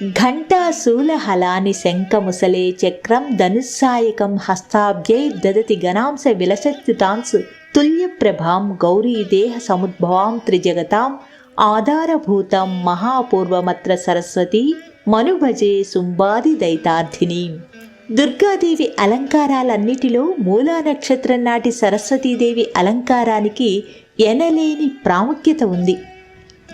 ఘంటా శూలహలాని శంఖముసలే చక్రం ధనుస్సాయకం హస్తాబ్జై దదతి గణాంశ విలసత్యుతాంసు తుల్యప్రభాం గౌరీ దేహ సముద్భవాం త్రిజగతాం ఆధారభూతం మహాపూర్వమత్ర సరస్వతి మనుభజే శుంభాది దైతార్థిని. దుర్గాదేవి అలంకారాలన్నిటిలో మూలా నక్షత్రం నాటి సరస్వతీదేవి అలంకారానికి ఎనలేని ప్రాముఖ్యత ఉంది.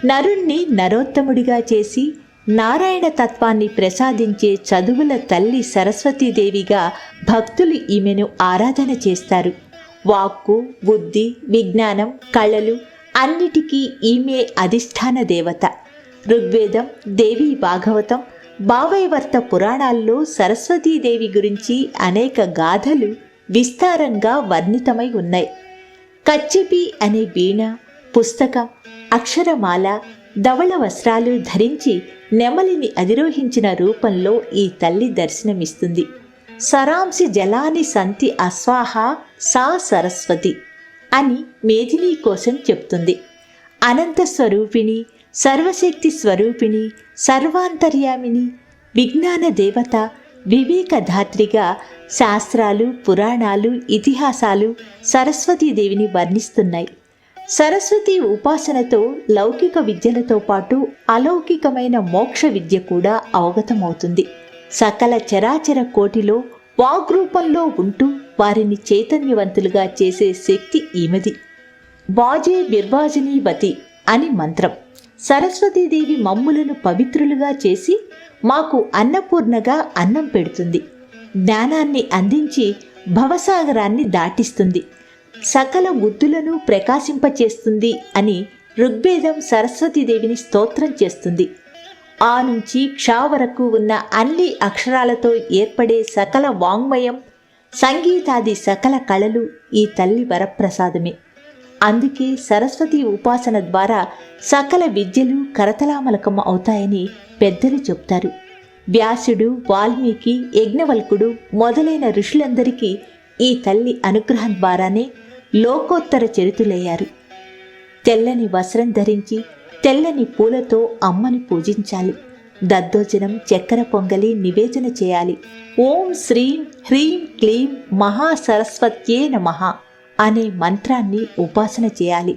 నరుణ్ణి నరోత్తముడిగా చేసి నారాయణ తత్వాన్ని ప్రసాదించే చదువుల తల్లి సరస్వతీదేవిగా భక్తులు ఈమెను ఆరాధన చేస్తారు. వాక్కు, బుద్ధి, విజ్ఞానం, కళలు అన్నిటికీ ఈమె అధిష్టాన దేవత. ఋగ్వేదం, దేవీ భాగవతం, భావైవర్త పురాణాల్లో సరస్వతీదేవి గురించి అనేక గాథలు విస్తారంగా వర్ణితమై ఉన్నాయి. కచ్చిపి అనే వీణ, పుస్తకం, అక్షరమాల, ధవళ వస్త్రాలు ధరించి నెమలిని అధిరోహించిన రూపంలో ఈ తల్లి దర్శనమిస్తుంది. సరాంసి జలాని సంతి అస్వాహ సా సరస్వతి అని మేదిని కోసం చెప్తుంది. అనంత స్వరూపిణి, సర్వశక్తి స్వరూపిణి, సర్వాంతర్యామిని, విజ్ఞాన దేవత, వివేకధాత్రిగా శాస్త్రాలు, పురాణాలు, ఇతిహాసాలు సరస్వతీదేవిని వర్ణిస్తున్నాయి. సరస్వతి ఉపాసనతో లౌకిక విద్యలతో పాటు అలౌకికమైన మోక్ష విద్య కూడా అవగతమవుతుంది. సకల చరాచర కోటిలో వాగ్రూపంలో ఉంటూ వారిని చైతన్యవంతులుగా చేసే శక్తి ఈమెది. వాజే బిర్వాజినీవతి అని మంత్రం. సరస్వతీదేవి మమ్ములను పవిత్రులుగా చేసి మాకు అన్నపూర్ణగా అన్నం పెడుతుంది. జ్ఞానాన్ని అందించి భవసాగరాన్ని దాటిస్తుంది. సకల బుద్ధులను ప్రకాశింపచేస్తుంది అని ఋగ్వేదం సరస్వతీదేవిని స్తోత్రం చేస్తుంది. ఆ నుంచి క్ష వరకు ఉన్న అన్ని అక్షరాలతో ఏర్పడే సకల వాంగ్మయం, సంగీతాది సకల కళలు ఈ తల్లి వరప్రసాదమే. అందుకే సరస్వతి ఉపాసన ద్వారా సకల విద్యలు కరతలామలకం అవుతాయని పెద్దలు చెప్తారు. వ్యాసుడు, వాల్మీకి, యజ్ఞవల్కుడు మొదలైన ఋషులందరికీ ఈ తల్లి అనుగ్రహం ద్వారానే లోకోత్తర చరితులయ్యారు. తెల్లని వస్త్రం ధరించి తెల్లని పూలతో అమ్మని పూజించాలి. దద్దోజనం, చక్కెర పొంగలి నివేదన చేయాలి. ఓం శ్రీం హ్రీం క్లీం మహాసరస్వత్యే నమః అనే మంత్రాన్ని ఉపాసన చేయాలి.